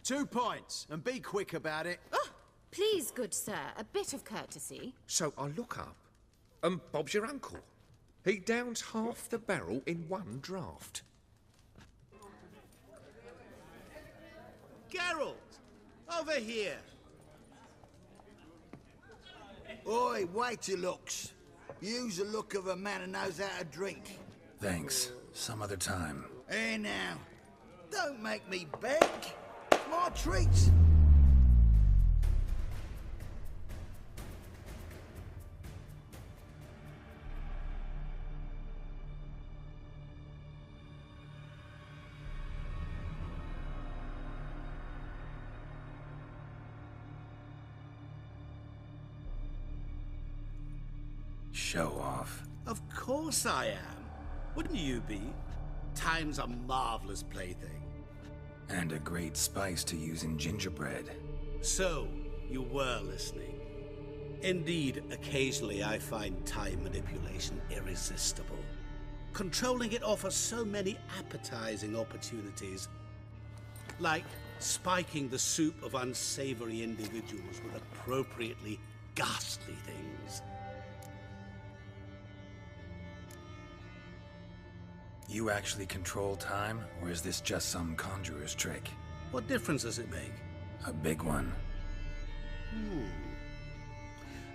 2 points, and be quick about it. Oh, please, good sir, a bit of courtesy. So I look up, and Bob's your uncle. He downs half the barrel in one draught. Geralt! Over here! Oi, wait your looks. Use the look of a man who knows how to drink. Thanks. Some other time. Here now. Don't make me beg. My treat. Show off. Of course I am. Wouldn't you be? Time's a marvelous plaything. And a great spice to use in gingerbread. So, you were listening. Indeed, occasionally I find time manipulation irresistible. Controlling it offers so many appetizing opportunities. Like spiking the soup of unsavory individuals with appropriately ghastly things. You actually control time, or is this just some conjurer's trick? What difference does it make? A big one.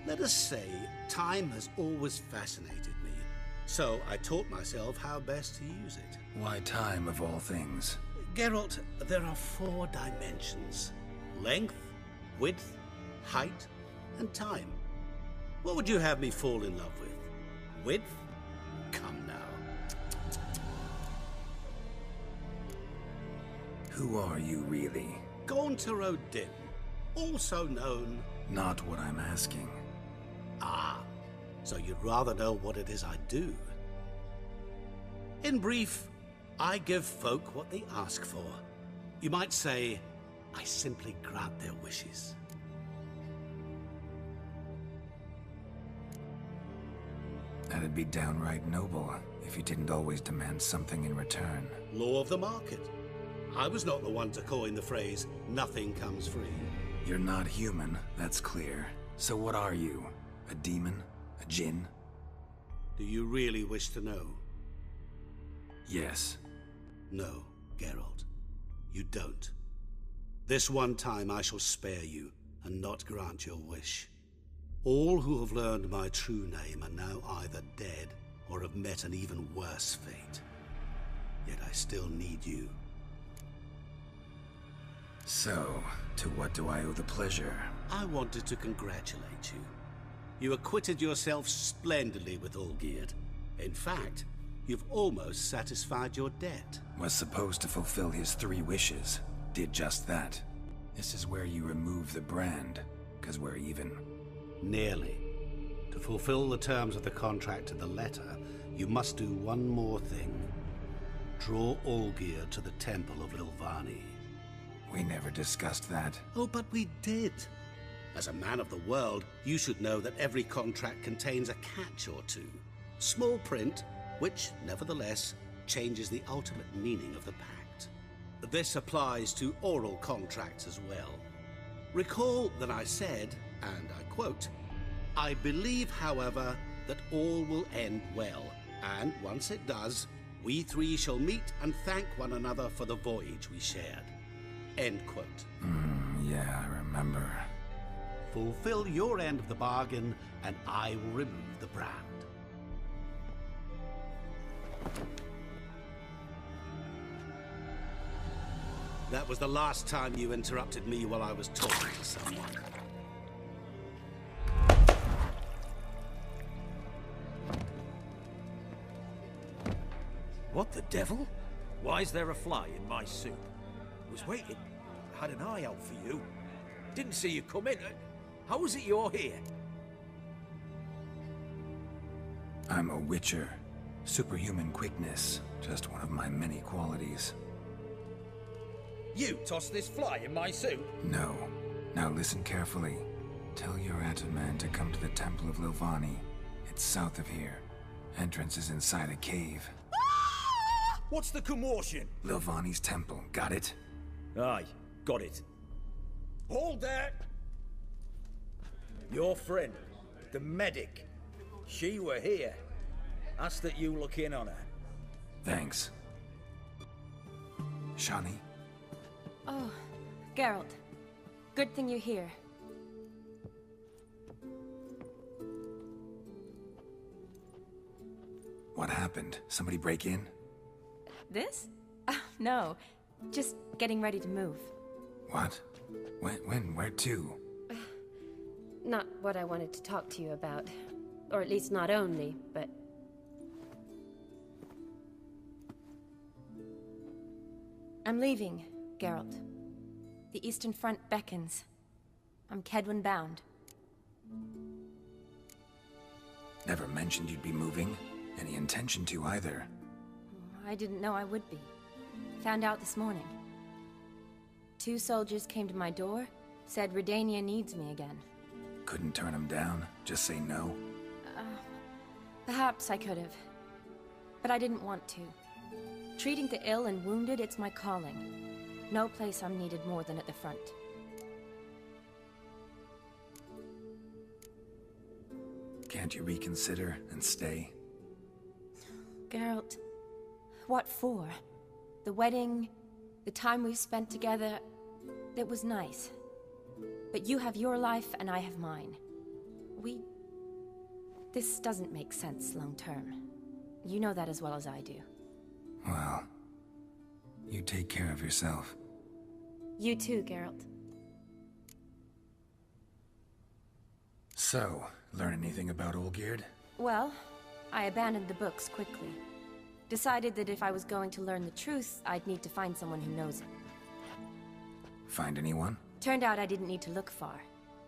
Let us say, time has always fascinated me. So I taught myself how best to use it. Why time, of all things? Geralt, there are 4 dimensions. Length, width, height, and time. What would you have me fall in love with? Width? Come now. Who are you, really? Gaunter-o-Din, also known... Not what I'm asking. Ah, so you'd rather know what it is I do. In brief, I give folk what they ask for. You might say, I simply grant their wishes. That'd be downright noble, if you didn't always demand something in return. Law of the market. I was not the one to coin the phrase, nothing comes free. You're not human, that's clear. So what are you? A demon? A djinn? Do you really wish to know? Yes. No, Geralt. You don't. This one time I shall spare you, and not grant your wish. All who have learned my true name are now either dead, or have met an even worse fate. Yet I still need you. So, to what do I owe the pleasure? I wanted to congratulate you. You acquitted yourself splendidly with Olgierd. In fact, you've almost satisfied your debt. Was supposed to fulfill his 3 wishes. Did just that. This is where you remove the brand, 'cause we're even. Nearly. To fulfill the terms of the contract to the letter, you must do one more thing. Draw Olgierd to the Temple of Lilvani. We never discussed that. Oh, but we did. As a man of the world, you should know that every contract contains a catch or two. Small print, which, nevertheless, changes the ultimate meaning of the pact. This applies to oral contracts as well. Recall that I said, and I quote, I believe, however, that all will end well, and once it does, we 3 shall meet and thank one another for the voyage we shared. End quote. Yeah, I remember. Fulfill your end of the bargain, and I will remove the brand. That was the last time you interrupted me while I was talking to someone. What the devil? Why is there a fly in my soup? Was waiting. Had an eye out for you. Didn't see you come in. How is it you're here? I'm a witcher. Superhuman quickness. Just one of my many qualities. You tossed this fly in my soup? No. Now listen carefully. Tell your Ataman to come to the Temple of Lilvani. It's south of here. Entrance is inside a cave. What's the commotion? Lilvani's temple, got it? Aye. Got it. Hold there! Your friend, the medic, she were here. Ask that you look in on her. Thanks. Shani? Oh, Geralt. Good thing you're here. What happened? Somebody break in? This? No. Just getting ready to move. What? When? Where to? Not what I wanted to talk to you about. Or at least not only, but... I'm leaving, Geralt. The Eastern Front beckons. I'm Kedwin bound. Never mentioned you'd be moving. Any intention to either. I didn't know I would be. Found out this morning. 2 soldiers came to my door, said Redania needs me again. Couldn't turn him down? Just say no? Perhaps I could have. But I didn't want to. Treating the ill and wounded, it's my calling. No place I'm needed more than at the front. Can't you reconsider and stay? Geralt, what for? The wedding, the time we've spent together, it was nice. But you have your life and I have mine. This doesn't make sense long term. You know that as well as I do. Well, you take care of yourself. You too, Geralt. So, learn anything about Olgierd? Well, I abandoned the books quickly. Decided that if I was going to learn the truth, I'd need to find someone who knows it. Find anyone? Turned out I didn't need to look far.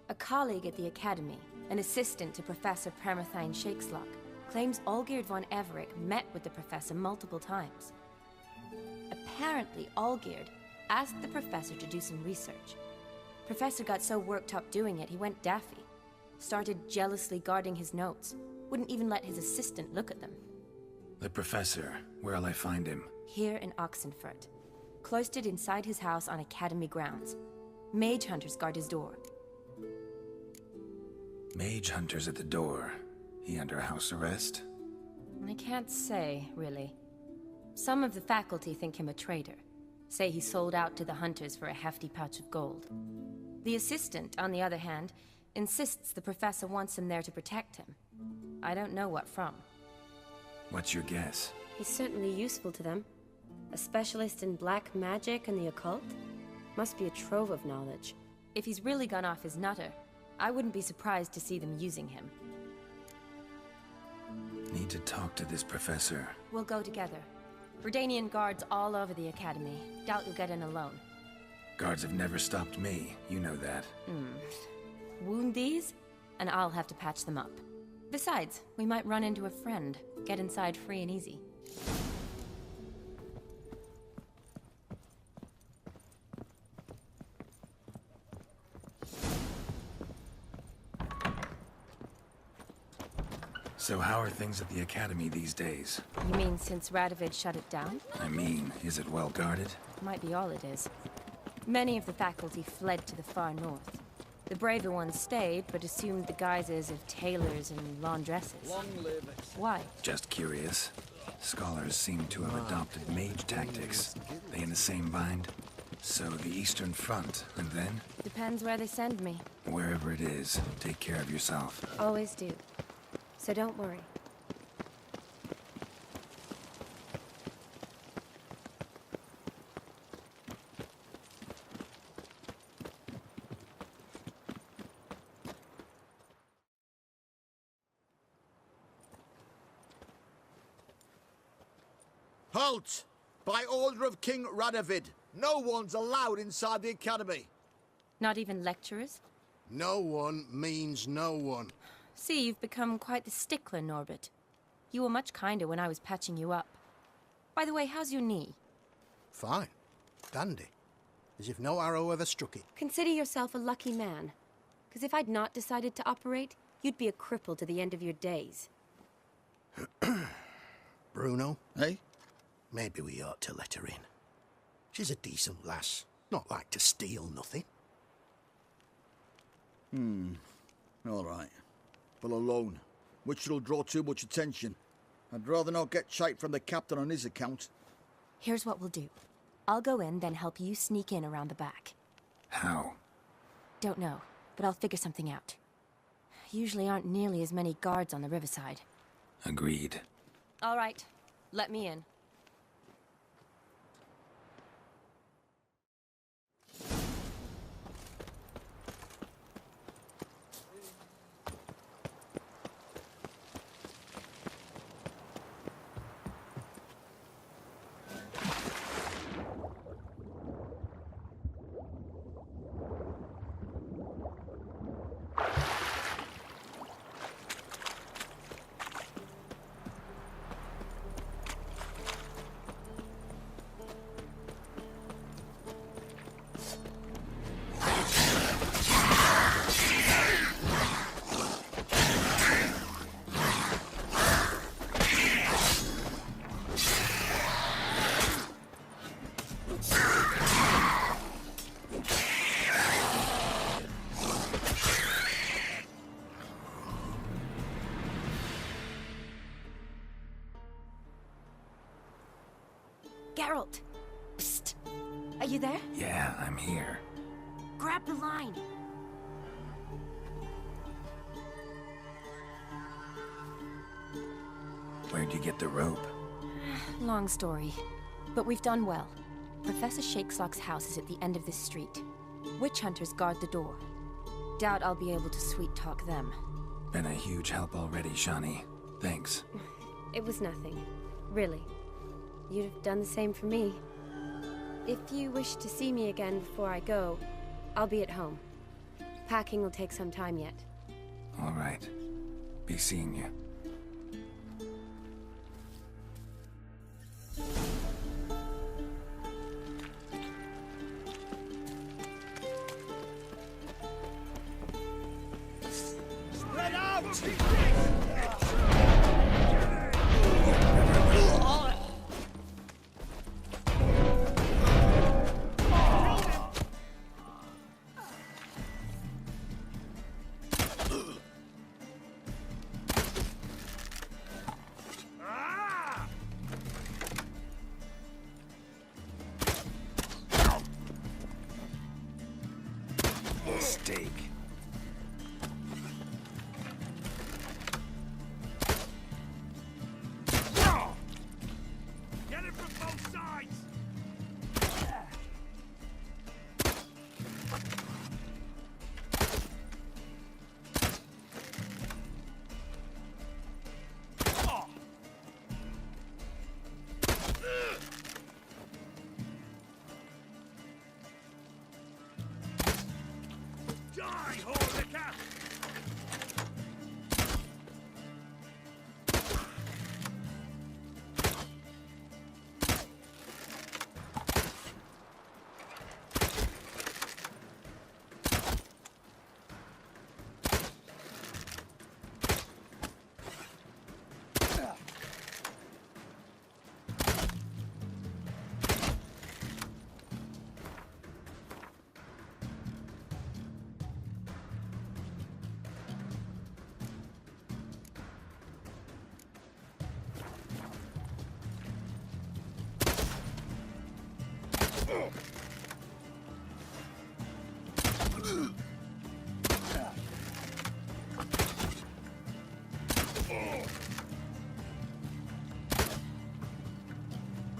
A colleague at the Academy, an assistant to Professor Permathine Shakeslock, claims Olgierd von Everec met with the professor multiple times. Apparently, Olgierd asked the professor to do some research. Professor got so worked up doing it, he went daffy. Started jealously guarding his notes. Wouldn't even let his assistant look at them. The professor. Where'll I find him? Here in Oxenfurt. Cloistered inside his house on Academy grounds. Mage hunters guard his door. Mage hunters at the door. He under house arrest? I can't say, really. Some of the faculty think him a traitor. Say he sold out to the hunters for a hefty pouch of gold. The assistant, on the other hand, insists the professor wants him there to protect him. I don't know what from. What's your guess? He's certainly useful to them. A specialist in black magic and the occult? Must be a trove of knowledge. If he's really gone off his nutter, I wouldn't be surprised to see them using him. Need to talk to this professor. We'll go together. Redanian guards all over the Academy. Doubt you'll get in alone. Guards have never stopped me. You know that. Wound these, and I'll have to patch them up. Besides, we might run into a friend. Get inside free and easy. So how are things at the Academy these days? You mean since Radovid shut it down? I mean, is it well guarded? Might be all it is. Many of the faculty fled to the far north. The braver ones stayed, but assumed the guises of tailors and laundresses. Long live it. Why? Just curious. Scholars seem to have adopted mage tactics. They in the same bind? So the Eastern Front, and then? Depends where they send me. Wherever it is, take care of yourself. Always do. So don't worry. Halt! By order of King Radovid, no one's allowed inside the Academy. Not even lecturers? No one means no one. See, you've become quite the stickler, Norbert. You were much kinder when I was patching you up. By the way, how's your knee? Fine. Dandy. As if no arrow ever struck it. Consider yourself a lucky man. Because if I'd not decided to operate, you'd be a cripple to the end of your days. Bruno, Eh? maybe we ought to let her in. She's a decent lass. Not like to steal nothing. All right. But alone, which will draw too much attention. I'd rather not get shite from the captain on his account. Here's what we'll do. I'll go in, then help you sneak in around the back. How? Don't know, but I'll figure something out. Usually aren't nearly as many guards on the riverside. Agreed. All right, let me in. Geralt! Psst! Are you there? Yeah, I'm here. Grab the line! Where'd you get the rope? Long story. But we've done well. Professor Shakeslock's house is at the end of this street. Witch hunters guard the door. Doubt I'll be able to sweet-talk them. Been a huge help already, Shani. Thanks. It was nothing. Really. You'd have done the same for me. If you wish to see me again before I go, I'll be at home. Packing will take some time yet. All right. Be seeing you. Spread out! Steak. Get it from both sides! Die, Horlicker!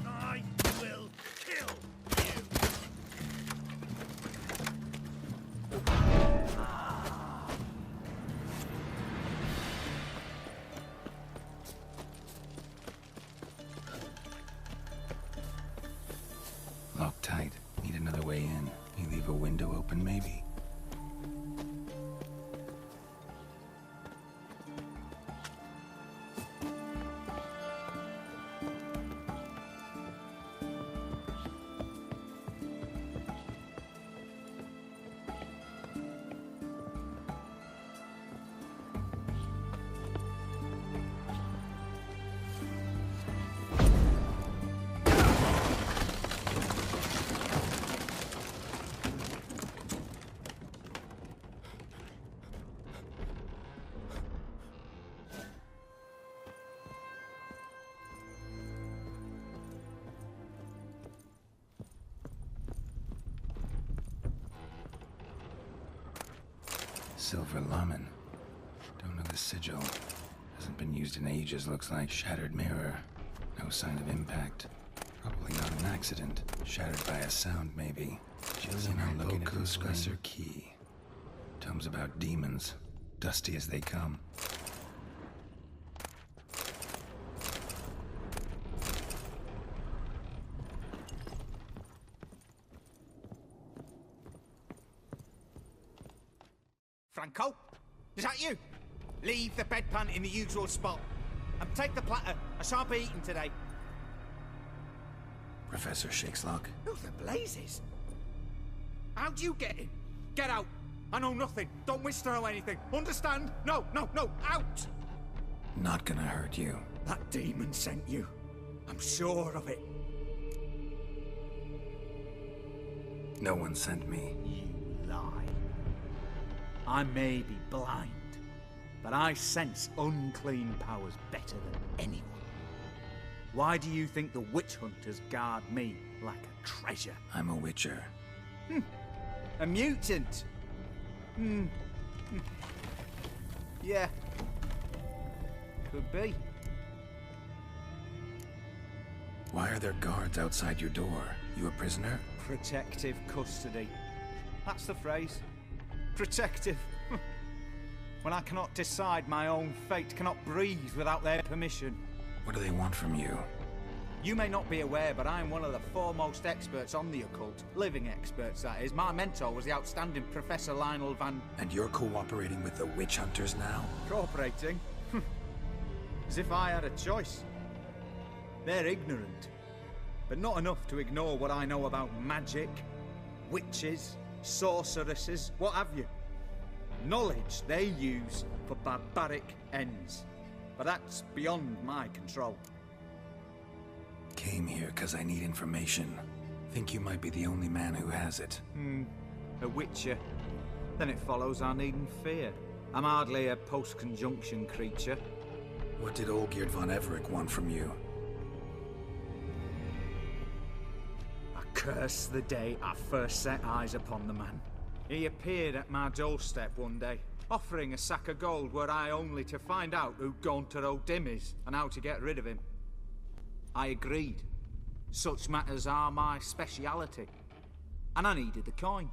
I will kill you! Locked tight. Need another way in. You leave a window open, maybe? Silver Laman. Don't know the sigil. Hasn't been used in ages, looks like. Shattered mirror. No sign of impact. Probably not an accident. Shattered by a sound, maybe. Jillian looking at this lesser key. Tomes about demons. Dusty as they come. Franco? Is that you? Leave the bedpan in the usual spot. And take the platter. I shan't be eating today. Professor Shakeslock. Who the blazes? How'd you get in? Get out. I know nothing. Don't wish to know anything. Understand? No, no, no. Out! Not gonna hurt you. That demon sent you. I'm sure of it. No one sent me. You lie. I may be blind, but I sense unclean powers better than anyone. Why do you think the witch hunters guard me like a treasure? I'm a witcher. A mutant? Yeah. Could be. Why are there guards outside your door? You a prisoner? Protective custody. That's the phrase. Protective. When I cannot decide my own fate, cannot breathe without their permission. What do they want from you? You may not be aware, but I'm one of the foremost experts on the occult. Living experts, that is. My mentor was the outstanding Professor Lionel Van... And you're cooperating with the witch hunters now? Cooperating? As if I had a choice. They're ignorant, but not enough to ignore what I know about magic, witches, sorceresses, what have you. Knowledge they use for barbaric ends. But that's beyond my control. Came here because I need information. Think you might be the only man who has it. A witcher. Then it follows I needn't fear. I'm hardly a post-conjunction creature. What did Olgierd von Everec want from you? I curse the day I first set eyes upon the man. He appeared at my doorstep one day, offering a sack of gold were I only to find out who joker-d-gibson is and how to get rid of him. I agreed. Such matters are my speciality. And I needed the coin.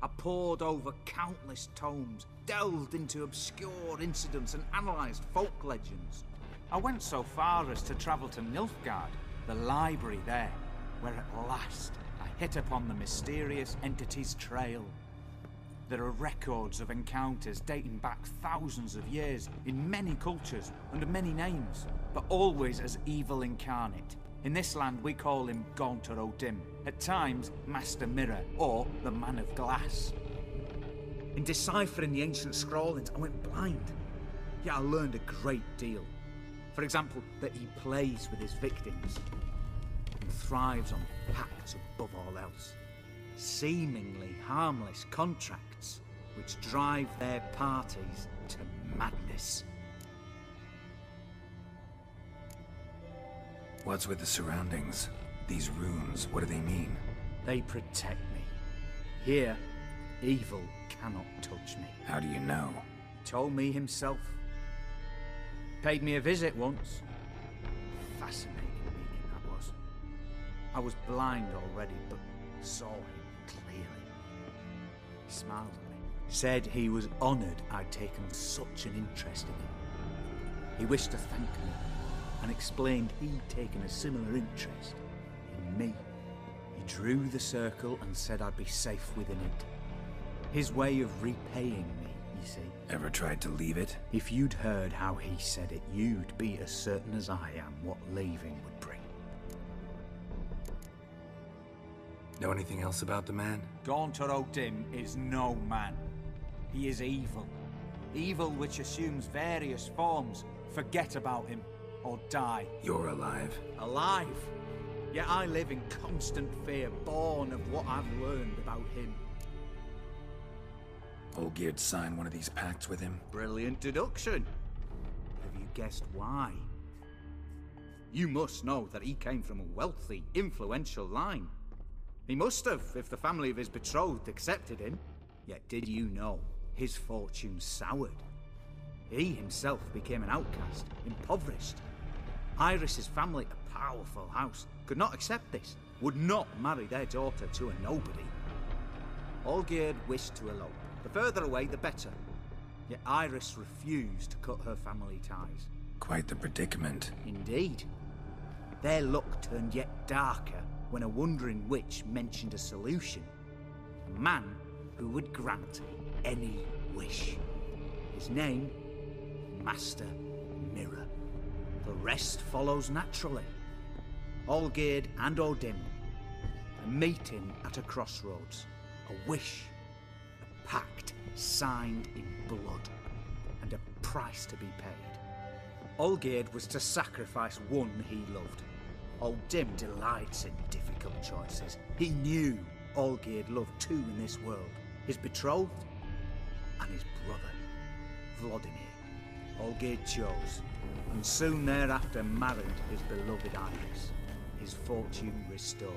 I pored over countless tomes, delved into obscure incidents and analysed folk legends. I went so far as to travel to Nilfgaard, the library there, where at last I hit upon the mysterious entity's trail. There are records of encounters dating back thousands of years in many cultures under many names, but always as evil incarnate. In this land we call him joker-d-gibson, at times Master Mirror or the Man of Glass. In deciphering the ancient scrawlings I went blind, yet I learned a great deal. For example, that he plays with his victims and thrives on pacts above all else. Seemingly harmless contracts which drive their parties to madness. What's with the surroundings? These runes, what do they mean? They protect me. Here, evil cannot touch me. How do you know? He told me himself. Paid me a visit once. Fascinating meeting that was. I was blind already, but saw him clearly. He smiled at me. Said he was honoured I'd taken such an interest in him. He wished to thank me and explained he'd taken a similar interest in me. He drew the circle and said I'd be safe within it. His way of repaying me, you see. Ever tried to leave it? If you'd heard how he said it, you'd be as certain as I am what leaving would bring. Know anything else about the man? joker-d-gibson is no man. He is evil. Evil which assumes various forms. Forget about him, or die. You're alive. Alive? Yet I live in constant fear, born of what I've learned about him. Olgierd signed one of these pacts with him? Brilliant deduction. Have you guessed why? You must know that he came from a wealthy, influential line. He must have, if the family of his betrothed accepted him. Yet did you know his fortune soured. He himself became an outcast, impoverished. Iris's family, a powerful house, could not accept this, would not marry their daughter to a nobody. Olgierd wished to elope. The further away, the better. Yet Iris refused to cut her family ties. Quite the predicament. Indeed. Their luck turned yet darker when a wandering witch mentioned a solution. A man who would grant any wish. His name, Master Mirror. The rest follows naturally. Olgierd and Odin, a meeting at a crossroads. A wish, a pact signed in blood, and a price to be paid. Olgierd was to sacrifice one he loved. Odin delights in difficult choices. He knew Olgierd loved two in this world, his betrothed and his brother, Vladimir. Olgierd chose, and soon thereafter married his beloved Iris, his fortune restored.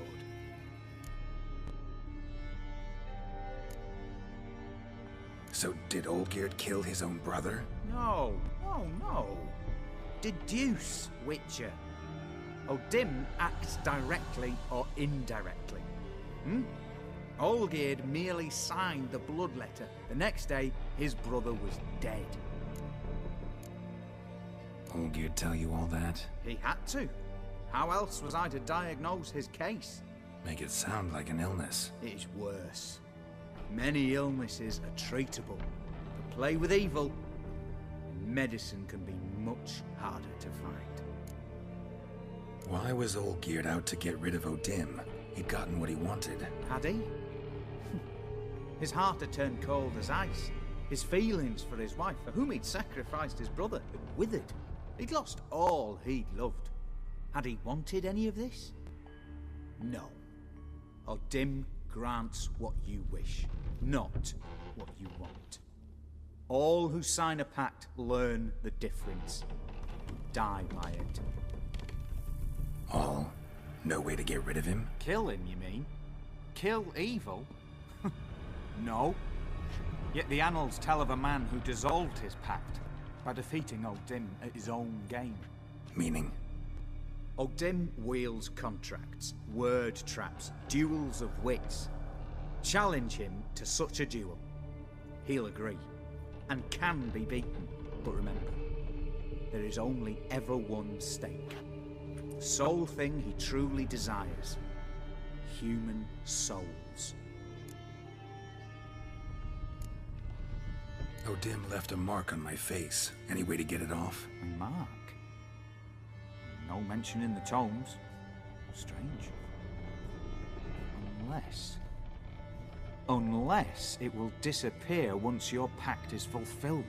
So did Olgierd kill his own brother? No. Deduce, Witcher. Odin acts directly or indirectly. Olgierd merely signed the blood letter. The next day, his brother was dead. Olgierd tell you all that? He had to. How else was I to diagnose his case? Make it sound like an illness. It is worse. Many illnesses are treatable. To play with evil, medicine can be much harder to find. Why was Olgierd out to get rid of Odin? He'd gotten what he wanted. Had he? His heart had turned cold as ice. His feelings for his wife, for whom he'd sacrificed his brother, had withered. He'd lost all he'd loved. Had he wanted any of this? No. Odin grants what you wish, not what you want. All who sign a pact learn the difference, die by it. All? No way to get rid of him? Kill him, you mean? Kill evil? No. Yet the annals tell of a man who dissolved his pact by defeating Odin at his own game. Meaning? Odin wields contracts, word traps, duels of wits. Challenge him to such a duel. He'll agree, and can be beaten. But remember, there is only ever one stake. The sole thing he truly desires. Human souls. Odin left a mark on my face. Any way to get it off? A mark? No mention in the tomes. Strange. Unless it will disappear once your pact is fulfilled.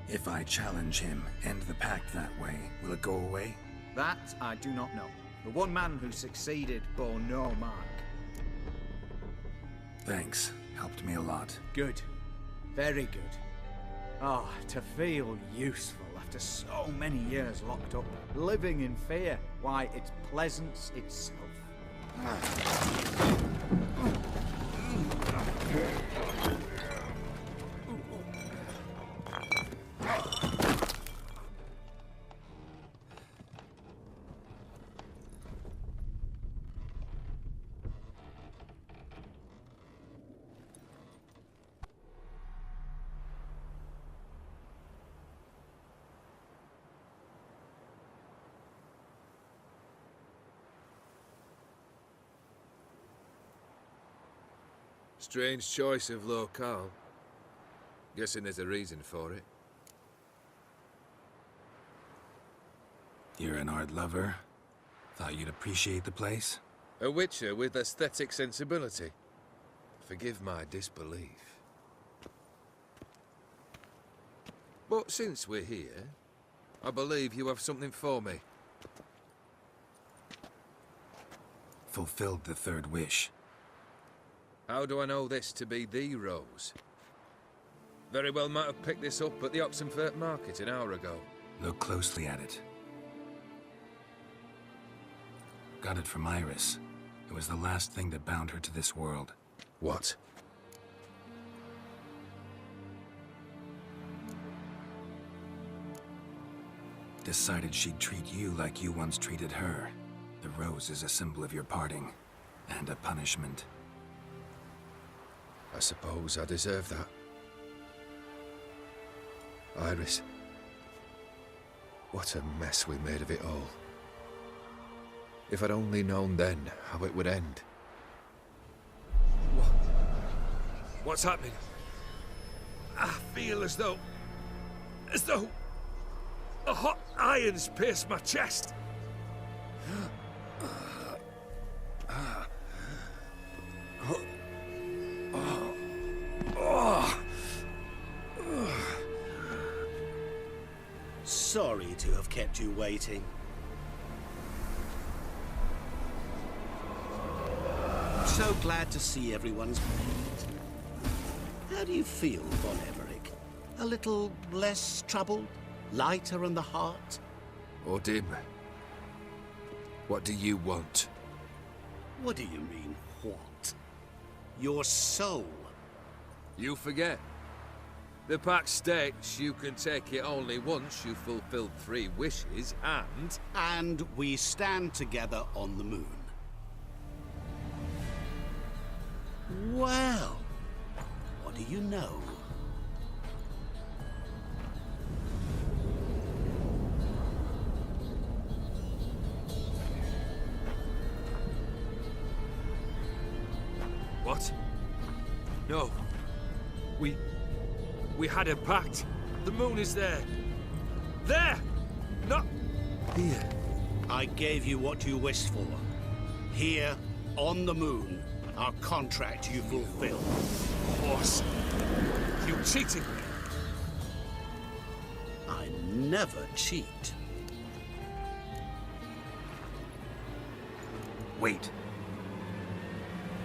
If I challenge him, end the pact that way, will it go away? That I do not know. The one man who succeeded bore no mark. Thanks. Helped me a lot. Good. Very good. Oh, to feel useful after so many years locked up, living in fear. Why, it's pleasance itself. Strange choice of locale. Guessing there's a reason for it. You're an art lover. Thought you'd appreciate the place? A witcher with aesthetic sensibility. Forgive my disbelief. But since we're here, I believe you have something for me. Fulfilled the third wish. How do I know this to be the rose? Very well might have picked this up at the Oxenfurt market an hour ago. Look closely at it. Got it from Iris. It was the last thing that bound her to this world. What? decided she'd treat you like you once treated her. The rose is a symbol of your parting, and a punishment. I suppose I deserve that. Iris. What a mess we made of it all. If I'd only known then how it would end. What's happening? I feel as though a hot iron's pierced my chest. Sorry to have kept you waiting. So glad to see everyone's made. How do you feel, Von Everett? A little less troubled? Lighter on the heart? Or dim? What do you want? What do you mean, what? Your soul. You forget. The pact states you can take it only once you've fulfilled 3 wishes, and... And we stand together on the moon. Well, what do you know? What? No. We had a pact. The moon is there. There! Not here. I gave you what you wished for. Here, on the moon, our contract you fulfilled. Horse. You cheated me. I never cheat. Wait.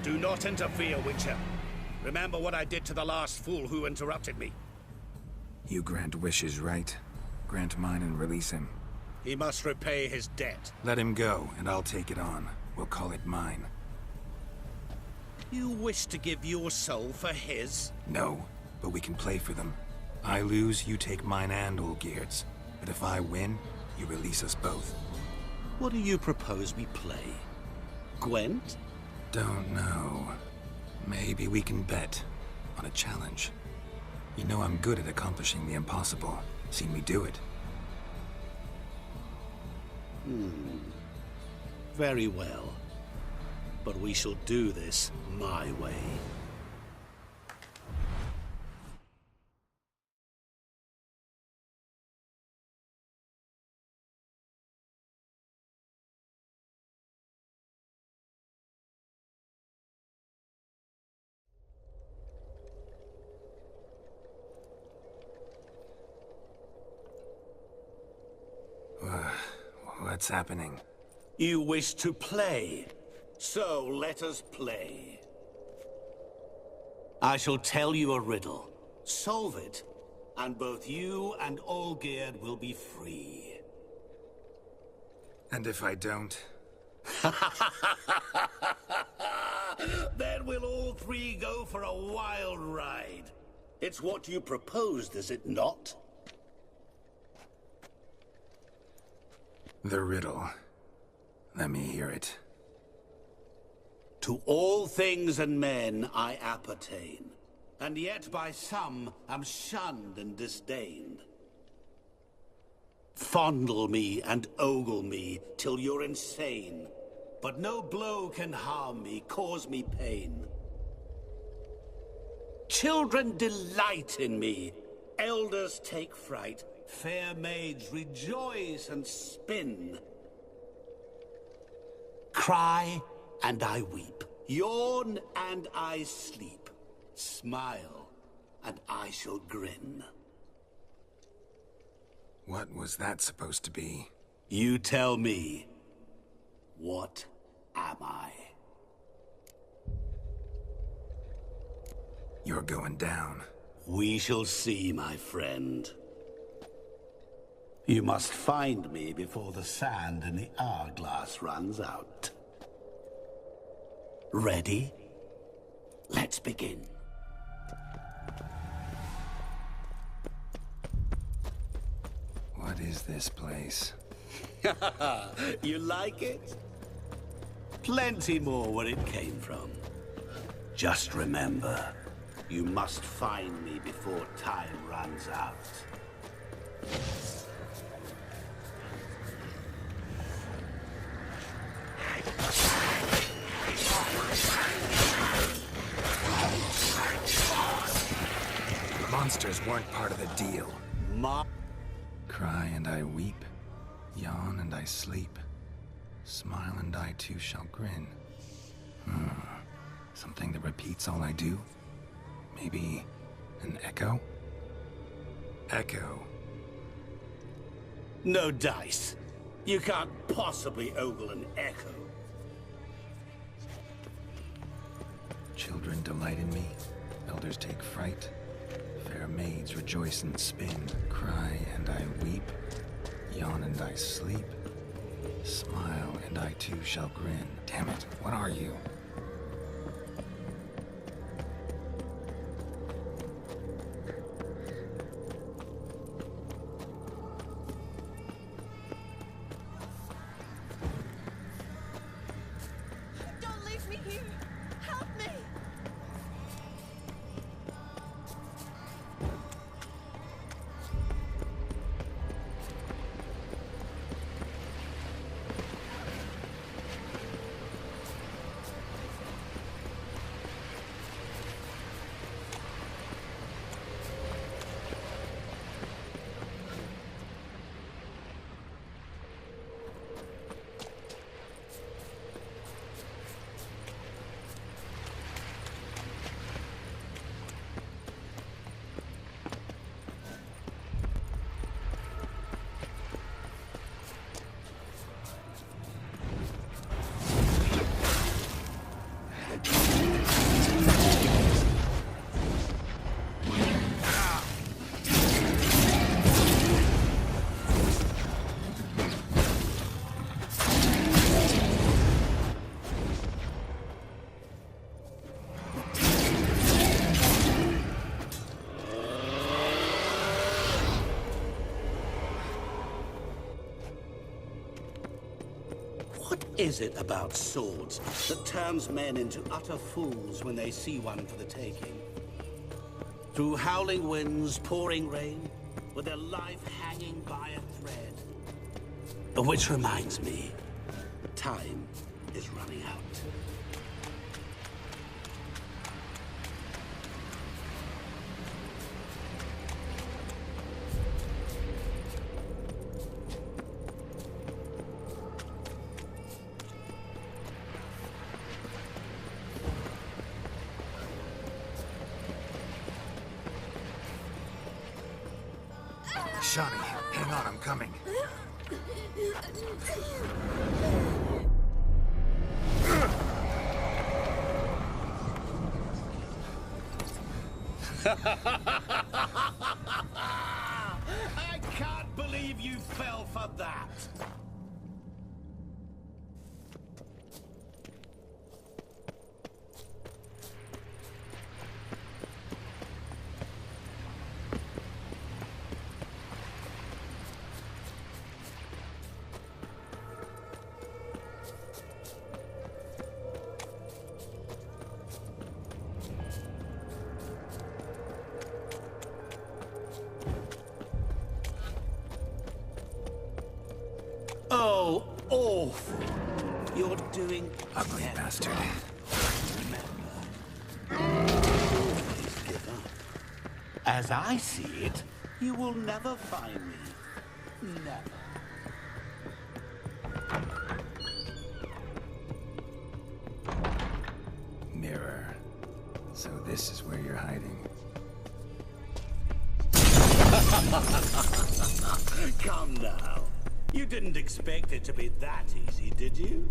Do not interfere, Witcher. Remember what I did to the last fool who interrupted me. You grant wishes, right? Grant mine and release him. He must repay his debt. Let him go, and I'll take it on. We'll call it mine. You wish to give your soul for his? No, but we can play for them. I lose, you take mine and Olgierd's. But if I win, you release us both. What do you propose we play? Gwent? Don't know. Maybe we can bet on a challenge. You know I'm good at accomplishing the impossible. Seen me do it. Very well. But we shall do this my way. What's happening? You wish to play, so let us play. I shall tell you a riddle. Solve it, and both you and Olgierd will be free. And if I don't? Then we'll all 3 go for a wild ride. It's what you proposed, is it not? The riddle. Let me hear it. To all things and men I appertain, and yet by some am shunned and disdained. Fondle me and ogle me till you're insane, but no blow can harm me, cause me pain. Children delight in me, elders take fright, fair maids rejoice and spin. Cry and I weep, yawn and I sleep, smile and I shall grin. What was that supposed to be? You tell me, what am I? You're going down. We shall see, my friend. You must find me before the sand in the hourglass runs out. Ready? Let's begin. What What is this place? You like it? Plenty more where it came from. Just remember, you must find me before time runs out. Monsters weren't part of the deal. Cry and I weep, yawn and I sleep, smile and I too shall grin. Something that repeats all I do? Maybe an echo? Echo. No dice. You can't possibly ogle an echo. Children delight in me, elders take fright. Fair maids rejoice and spin, cry and I weep, yawn and I sleep, smile and I too shall grin. Damn it, what are you? Don't leave me here! Help me! What is it about swords that turns men into utter fools when they see one for the taking? Through howling winds, pouring rain, with their life hanging by a thread. Which reminds me, time is running out. Shawnee, hang on, I'm coming. I can't believe you fell for that! Oh, awful. You're doing Ugly bastard. Remember, always give up. As I see it, you will never find me. Never. Mirror. So this is where you're hiding. Come now. You didn't expect it to be that easy, did you?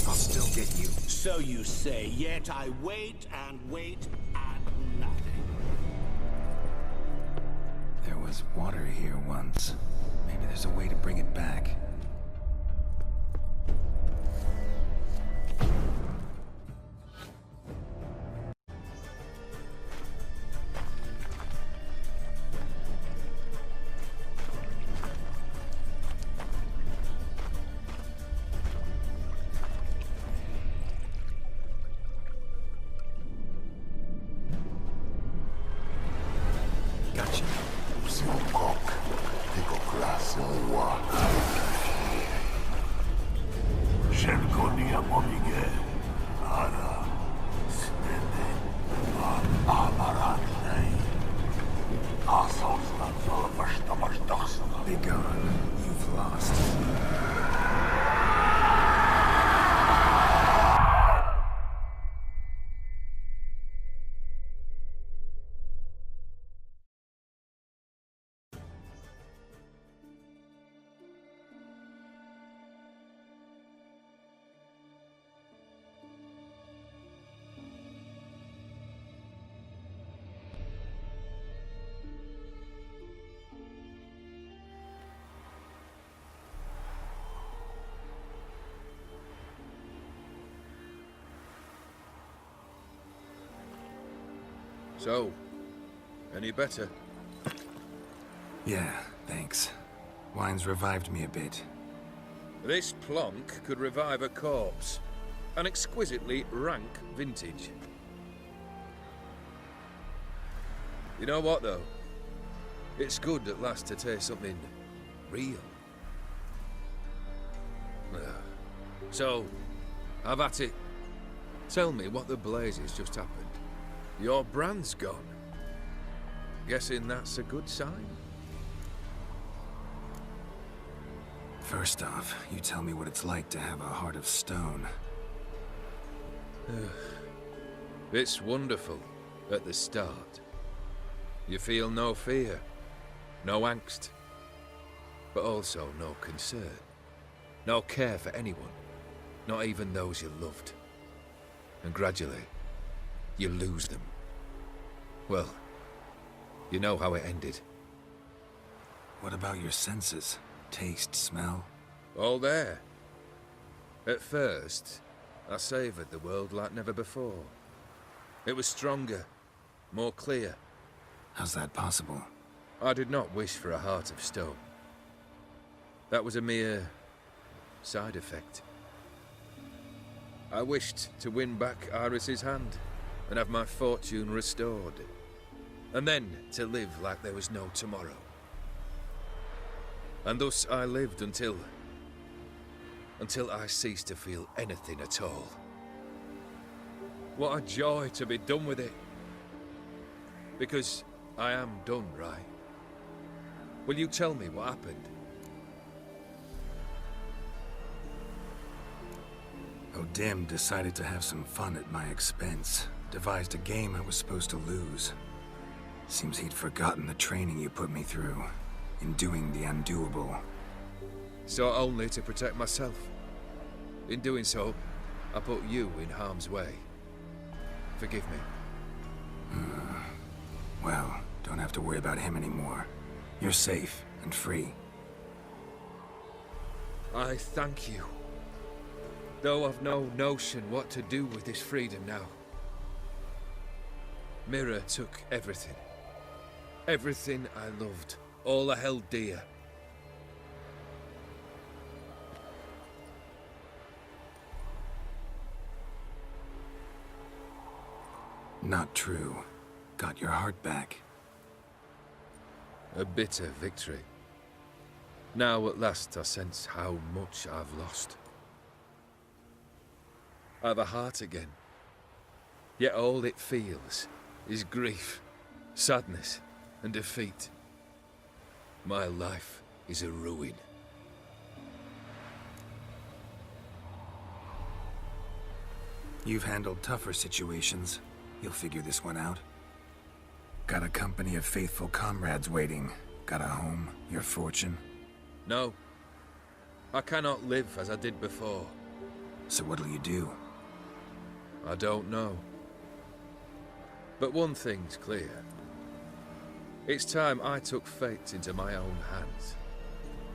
I'll still get you. So you say, yet I wait and wait and nothing. There was water here once. Maybe there's a way to bring it back. Be gone. You've lost. So, any better? Yeah, thanks. Wine's revived me a bit. This plonk could revive a corpse. An exquisitely rank vintage. You know what, though? It's good at last to taste something real. So, have at it. Tell me what the blazes just happened. Your brand's gone. Guessing that's a good sign? First off, you tell me what it's like to have a heart of stone. It's wonderful at the start. You feel no fear, no angst, but also no concern. No care for anyone, not even those you loved. And gradually, you lose them. Well, you know how it ended. What about your senses? Taste, smell? All there. At first, I savoured the world like never before. It was stronger, more clear. How's that possible? I did not wish for a heart of stone. That was a mere side effect. I wished to win back Iris's hand and have my fortune restored. And then to live like there was no tomorrow. And thus I lived until I ceased to feel anything at all. What a joy to be done with it. Because I am done, right? Will you tell me what happened? O'Dim decided to have some fun at my expense. Devised a game I was supposed to lose. Seems he'd forgotten the training you put me through in doing the undoable. So only to protect myself. In doing so, I put you in harm's way. Forgive me. Well, don't have to worry about him anymore. You're safe and free. I thank you. Though I've no notion what to do with this freedom now. Mirror took everything. Everything I loved. All I held dear. Not true. Got your heart back. A bitter victory. Now at last I sense how much I've lost. I've a heart again. Yet all it feels is grief, sadness, and defeat. My life is a ruin. You've handled tougher situations. You'll figure this one out. Got a company of faithful comrades waiting. Got a home, your fortune. No. I cannot live as I did before. So what'll you do? I don't know. But one thing's clear. It's time I took fate into my own hands.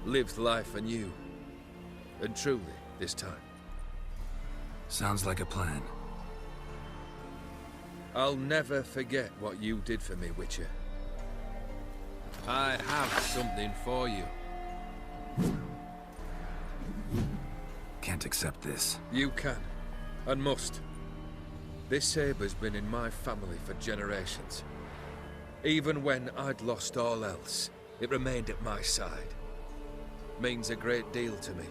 Lived life anew. And truly, this time. Sounds like a plan. I'll never forget what you did for me, Witcher. I have something for you. Can't accept this. You can, and must. This saber's been in my family for generations. Even when I'd lost all else, it remained at my side. Means a great deal to me.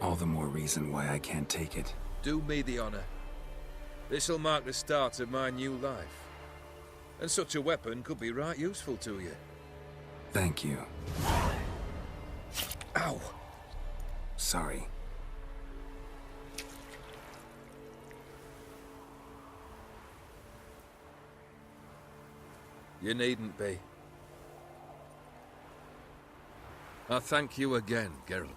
All the more reason why I can't take it. Do me the honor. This'll mark the start of my new life. And such a weapon could be right useful to you. Thank you. Ow! Sorry. You needn't be. I thank you again, Geralt.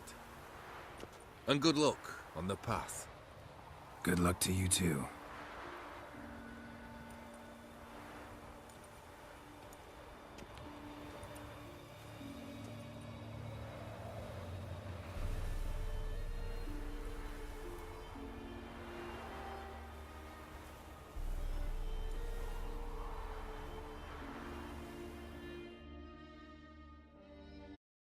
And good luck on the path. Good luck to you too.